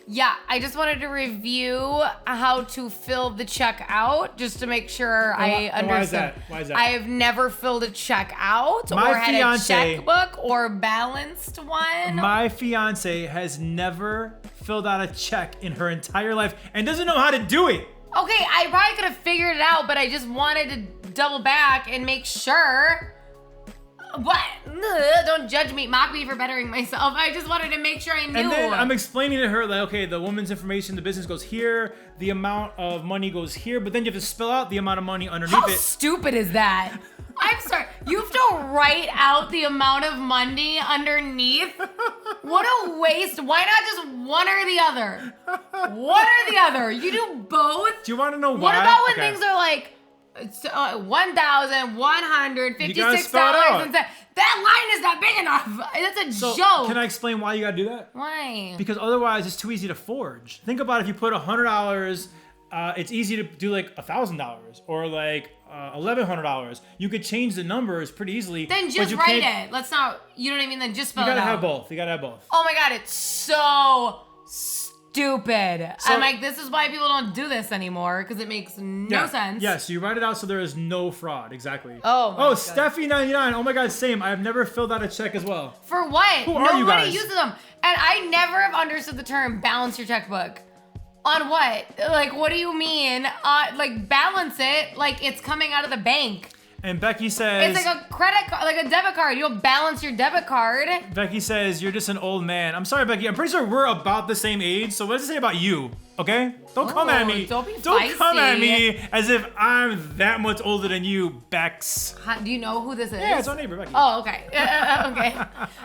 Yeah, I just wanted to review how to fill the check out just to make sure I understand. Why is that? I have never filled a check out My or had fiance, a checkbook or balanced one. My fiance has never filled out a check in her entire life and doesn't know how to do it. Okay, I probably could have figured it out, but I just wanted to double back and make sure. What? Ugh, don't judge me, mock me for bettering myself. I just wanted to make sure I knew. And then I'm explaining to her, like, okay, the woman's information, the business goes here, the amount of money goes here, but then you have to spell out the amount of money underneath How it. stupid is that? I'm sorry. You have to write out the amount of money underneath? What a waste. Why not just one or the other? One or the other. You do both? Do you want to know why? What about when things are like $1,156? That line is not big enough. That's a joke. Can I explain why you gotta do that? Why? Because otherwise it's too easy to forge. Think about if you put $100, it's easy to do like $1,000 or like $1,100. You could change the numbers pretty easily. Then just write it. Let's not. You know what I mean? Then just spell it out. You gotta have both. You gotta have both. Oh my god, it's so stupid. I'm like, this is why people don't do this anymore because it makes no sense. Yes, you write it out so there is no fraud. Exactly. Oh, Steffi99. Oh my god, same. I've never filled out a check as well. For what? Who are you guys? Nobody uses them. And I never have understood the term balance your checkbook. On what? Like, what do you mean? Like, balance it like it's coming out of the bank. And Becky says... It's like a credit card, like a debit card. You don't balance your debit card. Becky says, you're just an old man. I'm sorry, Becky. I'm pretty sure we're about the same age. So what does it say about you? Okay? Don't come at me. Don't be feisty. Don't come at me as if I'm that much older than you, Bex. Do you know who this is? Yeah, it's our neighbor, Becky. Oh, okay. Okay.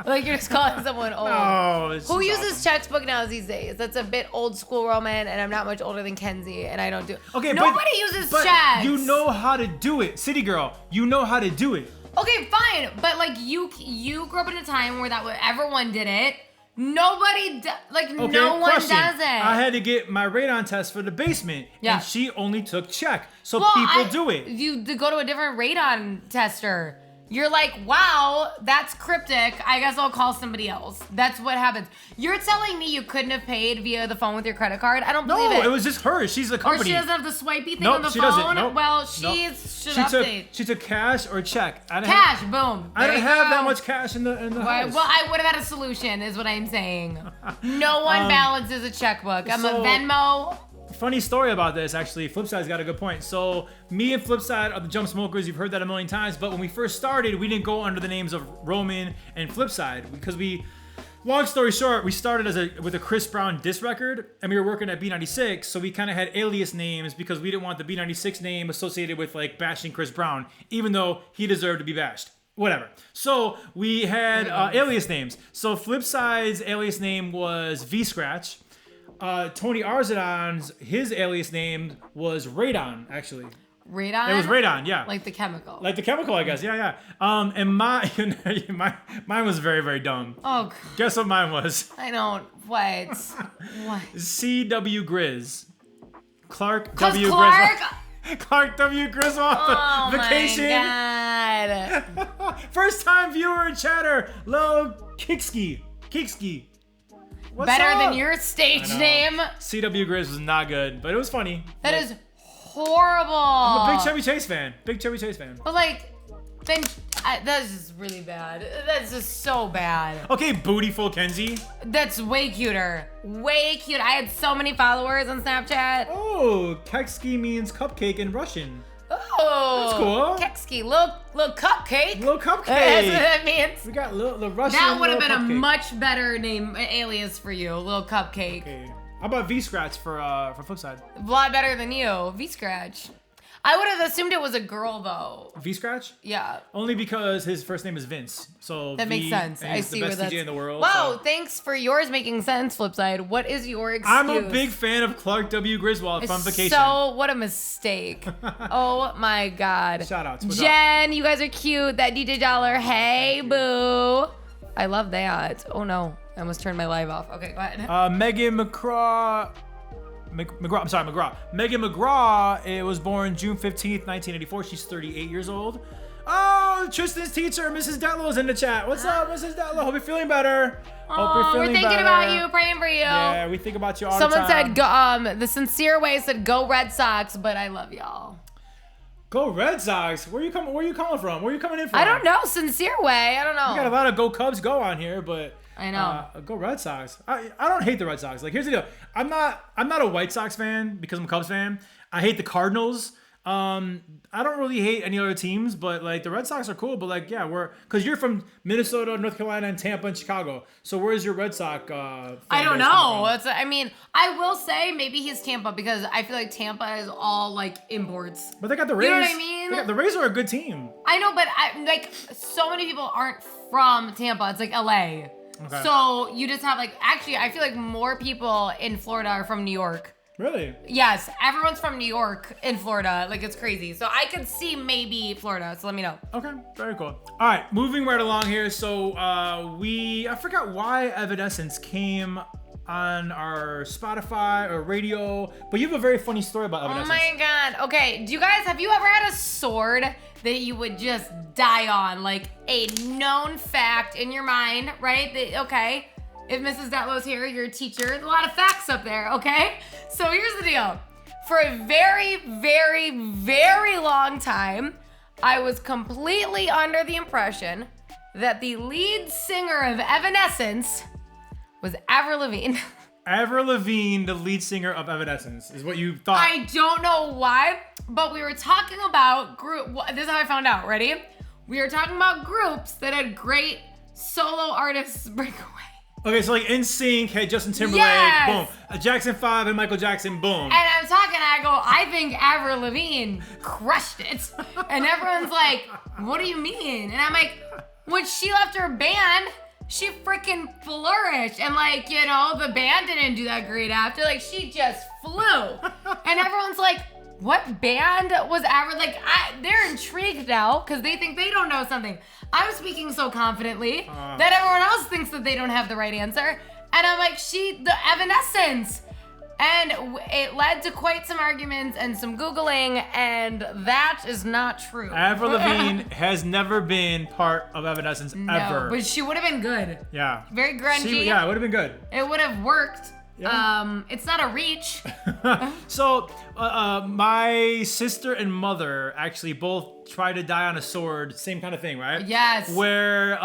Like you're just calling someone old. No, who uses checkbook now these days? That's a bit old school, Roman, and I'm not much older than Kenzie, and I don't do. Okay, nobody uses but checks. You know how to do it, city girl. You know how to do it. Okay, fine, but like you grew up in a time where everyone did it. Nobody, no one does it. I had to get my radon test for the basement, and she only took check. So people do it. You go to a different radon tester. You're like, wow, that's cryptic. I guess I'll call somebody else. That's what happens. You're telling me you couldn't have paid via the phone with your credit card? I don't believe it. No, it was just her. She's the company. Or she doesn't have the swipey thing nope, on the she phone? Doesn't. Nope. Well, she should update. She took cash or check. Cash, boom. I didn't have that much cash in the house. Well, I would have had a solution, is what I'm saying. No one balances a checkbook. I'm a Venmo. Funny story about this, actually. Flipside's got a good point. So me and Flipside are the Jump Smokers. You've heard that a million times. But when we first started, we didn't go under the names of Roman and Flipside because long story short, we started with a Chris Brown diss record, and we were working at B96, so we kind of had alias names because we didn't want the B96 name associated with like bashing Chris Brown, even though he deserved to be bashed. Whatever. So we had alias names. So Flipside's alias name was V Scratch. Tony Arzadon's, his alias name was Radon, actually. Radon? It was Radon, yeah. Like the chemical. Like the chemical, I guess. Yeah. And mine was very, very dumb. Oh, God. Guess what mine was? I don't. What? What? C.W. Grizz. Clark W. Griswold. Clark W. Griswold. Vacation. My God. First time viewer and chatter. Lil Kikski. What's better up? Than your stage name. C.W. Grizz was not good, but it was funny. That is horrible. I'm a big Chevy Chase fan. But like, then that's just really bad. That's just so bad. Okay, Bootyful Kenzie. That's way cuter. Way cute. I had so many followers on Snapchat. Oh, Kekski means cupcake in Russian. Oh, that's cool. Kekski, little cupcake. Little cupcake. That's what that means. We got the Russian. That would have been cupcake. a much better name, alias for you, little cupcake. Okay. How about V Scratch for Flipside? A lot better than you, V Scratch. I would have assumed it was a girl though. V Scratch? Yeah. Only because his first name is Vince. So That makes sense. and I he's see the where best that's. DJ in the world. Wow, so. thanks for yours making sense. Flip side. What is your excuse? I'm a big fan of Clark W. Griswold from Vacation. So what a mistake. Oh my God. Shout outs. What's Jen, you guys are cute. That DJ Dollar. Hey boo. I love that. Oh no, I almost turned my live off. Okay, go ahead. Megan McGraw. I'm sorry, McGraw. Megan McGraw was born June 15th, 1984. She's 38 years old. Oh, Tristan's teacher, Mrs. Detlow's in the chat. What's up, Mrs. Detlow? Hope you're feeling better. Hope you're feeling we're thinking better. about you, praying for you. Yeah, we think about you all Someone the time. said, the sincere way said, go Red Sox, but I love y'all. Go Red Sox. Where you coming from? Where you coming in from? I don't know. Sincere way. I don't know. We got a lot of Go Cubs go on here, but I know. Go Red Sox. I don't hate the Red Sox. Like, here's the deal. I'm not a White Sox fan because I'm a Cubs fan. I hate the Cardinals. I don't really hate any other teams, but like the Red Sox are cool. But like, yeah, because you're from Minnesota, North Carolina, and Tampa and Chicago. So where's your Red Sox? I don't know. I will say maybe he's Tampa because I feel like Tampa is all like imports. But they got the Rays. You know what I mean? The Rays are a good team. I know, but so many people aren't from Tampa. It's like LA. Okay. So you just have actually, I feel like more people in Florida are from New York. Really? Yes, everyone's from New York in Florida. Like, it's crazy. So I could see maybe Florida. So let me know. Okay, very cool. All right, moving right along here. So I forgot why Evanescence came on our Spotify or radio, but you have a very funny story about Evanescence. Oh my God. Okay, have you ever had a sword that you would just die on? Like a known fact in your mind, right? Okay. If Mrs. Detlow's here, you're a teacher. There's a lot of facts up there, okay? So here's the deal. For a very, very, very long time, I was completely under the impression that the lead singer of Evanescence was Avril Lavigne. Avril Lavigne, the lead singer of Evanescence, is what you thought. I don't know why, but we were talking about this is how I found out, ready? We were talking about groups that had great solo artists break away. Okay, so like NSYNC had Justin Timberlake, yes! boom. Jackson 5 and Michael Jackson, boom. And I'm talking, I think Avril Lavigne crushed it. And everyone's like, what do you mean? And I'm like, when she left her band, she freaking flourished. And the band didn't do that great after. Like, she just flew. And everyone's like, what band was Avril? They're intrigued now because they think they don't know something. I'm speaking so confidently that everyone else thinks that they don't have the right answer. And I'm like, the Evanescence. And it led to quite some arguments and some Googling, and that is not true. Avril Lavigne has never been part of Evanescence ever. But she would have been good. Yeah. Very grungy. Yeah, it would have been good. It would have worked. Yeah. It's not a reach. So, my sister and mother actually both tried to die on a sword, same kind of thing, right? Yes. Where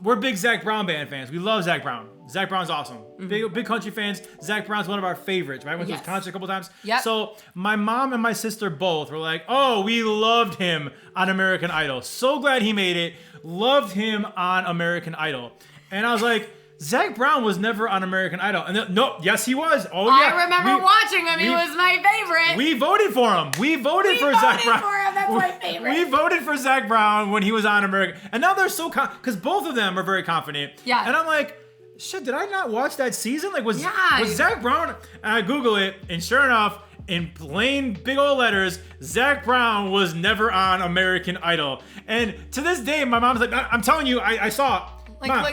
we're big Zac Brown band fans. We love Zac Brown. Zac Brown's awesome. Mm-hmm. Big country fans. Zac Brown's one of our favorites, right? Went to his concert a couple times. Yep. So my mom and my sister both were like, oh, we loved him on American Idol. So glad he made it. Loved him on American Idol. And I was like, Zac Brown was never on American Idol. And no, yes, he was. Oh, yeah. I remember watching him. He was my favorite. We voted for him. We voted for Zac Brown. For him. That's my favorite. We voted for Zac Brown when he was on American. And now they're so because both of them are very confident. Yeah. And I'm like, shit, did I not watch that season? Was Zac Brown? And I Google it, and sure enough, in plain big old letters, Zac Brown was never on American Idol. And to this day, my mom's like, I'm telling you, I saw it.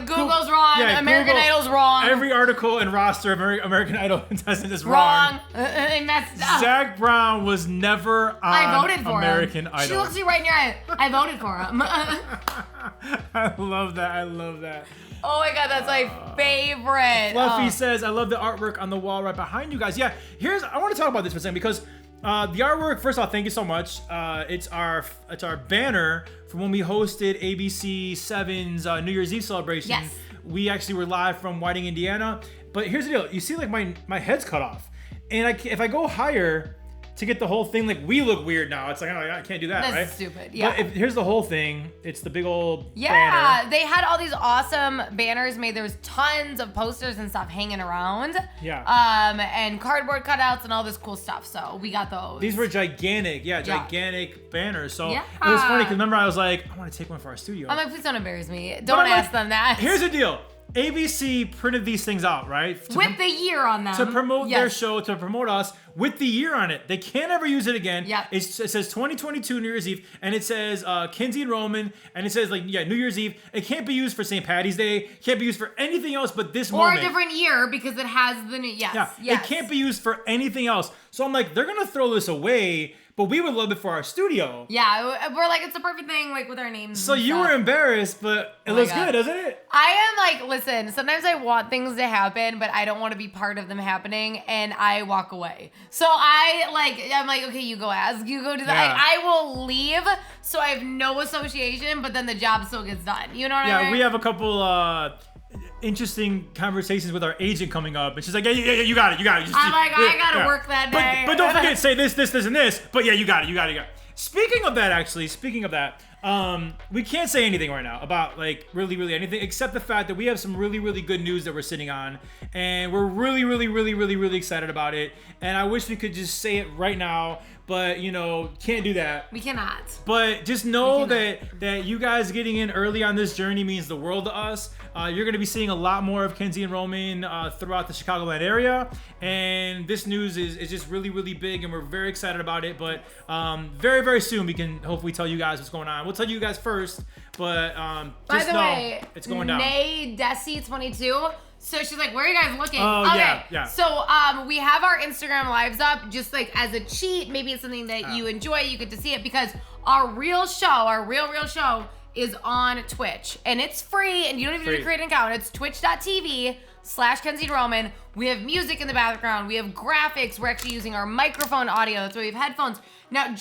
Google's wrong. Yeah, American Idol's wrong. Every article and roster of American Idol contestant is wrong. They messed up. Zac Brown was never on I voted for American him. Idol. She looks you right in your eye. I voted for him. I love that. Oh my God, that's my favorite. Fluffy says, I love the artwork on the wall right behind you guys. Yeah, I want to talk about this for a second because the artwork, first off, thank you so much. It's our banner from when we hosted ABC 7's New Year's Eve celebration. Yes. We actually were live from Whiting, Indiana. But here's the deal. You see my head's cut off. And if I go higher to get the whole thing. Like we look weird now. It's like, oh, I can't do that, That's right? stupid. Yeah. But here's the whole thing. It's the big old banner. They had all these awesome banners made. There was tons of posters and stuff hanging around. Yeah. And cardboard cutouts and all this cool stuff. So we got those. These were gigantic, gigantic banners. So Yeah. it was funny because remember I was like, I want to take one for our studio. I'm like, please don't embarrass me. Don't ask them that. Here's the deal. ABC printed these things out, right? With the year on them. To promote their show, to promote us, with the year on it. They can't ever use it again. Yeah. It says 2022 New Year's Eve, and it says Kenzie and Roman, and it says New Year's Eve. It can't be used for St. Patty's Day. Can't be used for anything else but this moment. Or a different year because it has the new, yes. It can't be used for anything else. So I'm like, they're gonna throw this away, but we would love it for our studio. Yeah, we're like, it's a perfect thing, like with our names. So you were embarrassed, but it looks good, doesn't it? I am like, listen, sometimes I want things to happen, but I don't want to be part of them happening, and I walk away. So I'm like, okay, you go ask, you go do that. I will leave, so I have no association, but then the job still gets done. You know what I mean? Yeah, we have a couple interesting conversations with our agent coming up, and she's like, yeah, you got it. I'm like, I gotta work that day. But don't forget, say this, and this. But yeah, you got it. Speaking of that, we can't say anything right now about like really anything except the fact that we have some really good news that we're sitting on, and we're really excited about it. And I wish we could just say it right now, but can't do that. We cannot. But just know that you guys getting in early on this journey means the world to us. You're going to be seeing a lot more of Kenzie and Roman throughout the Chicagoland area, and this news is just really big, and we're very excited about it. But very soon we can hopefully tell you guys what's going on. We'll tell you guys first, but by the way, it's going down. Nay Desi 22. So she's like, where are you guys looking? Oh, okay. yeah. So we have our Instagram lives up just like as a cheat. Maybe it's something that you enjoy. You get to see it because our real show, our real show is on Twitch. And it's free and you don't even need to create an account. It's twitch.tv/Kenzie Roman. We have music in the background. We have graphics. We're actually using our microphone audio. That's why we have headphones. Now,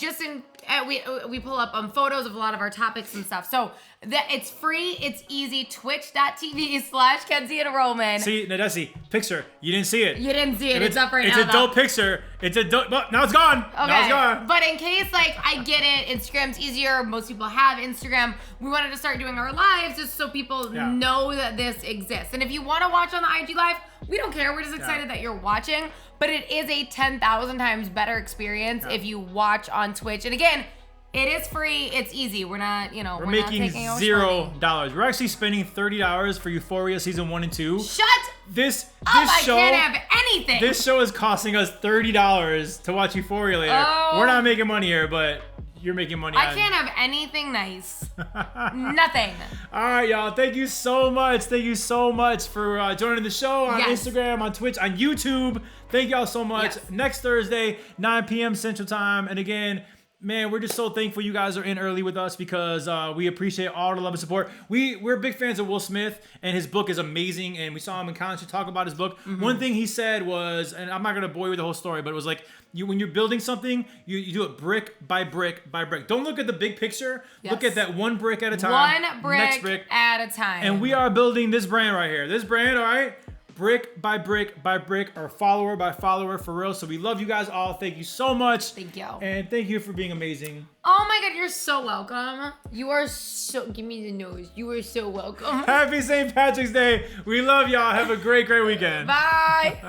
we pull up photos of a lot of our topics and stuff. So it's free. It's easy. Twitch.tv/Kenzie and Roman. See, Nadesi, picture. You didn't see it. You didn't see it. It's up right now. It's a dope picture. But now it's gone. Okay. Now it's gone. But in case, I get it. Instagram's easier. Most people have Instagram. We wanted to start doing our lives just so people know that this exists. And if you want to watch on the IG Live, we don't care. We're just excited that you're watching. But it is a 10,000 times better experience if you watch on Twitch. And again, it is free. It's easy. We're not, we're making not taking $0. We're actually spending $30 for Euphoria season 1 and 2. Shut this up! show, I can't have anything. This show is costing us $30 to watch Euphoria later. Oh. We're not making money here, but you're making money. I can't have anything nice. Nothing. All right, y'all. Thank you so much. Thank you so much for joining the show on Instagram, on Twitch, on YouTube. Thank y'all so much. Yes. Next Thursday, 9 p.m. Central Time. And again, man, we're just so thankful you guys are in early with us because we appreciate all the love and support. We're big fans of Will Smith, and his book is amazing, and we saw him in concert talk about his book. Mm-hmm. One thing he said was, and I'm not going to bore you with the whole story, but it was like, when you're building something, you do it brick by brick by brick. Don't look at the big picture. Yes. Look at that one brick at a time. One brick, next brick at a time. And we are building this brand right here. This brand, all right? Brick by brick by brick, or follower by follower, for real. So we love you guys all. Thank you so much. Thank you. And thank you for being amazing. Oh my God, you're so welcome. You are so, give me the nose. You are so welcome. Happy St. Patrick's Day. We love y'all. Have a great weekend. Bye.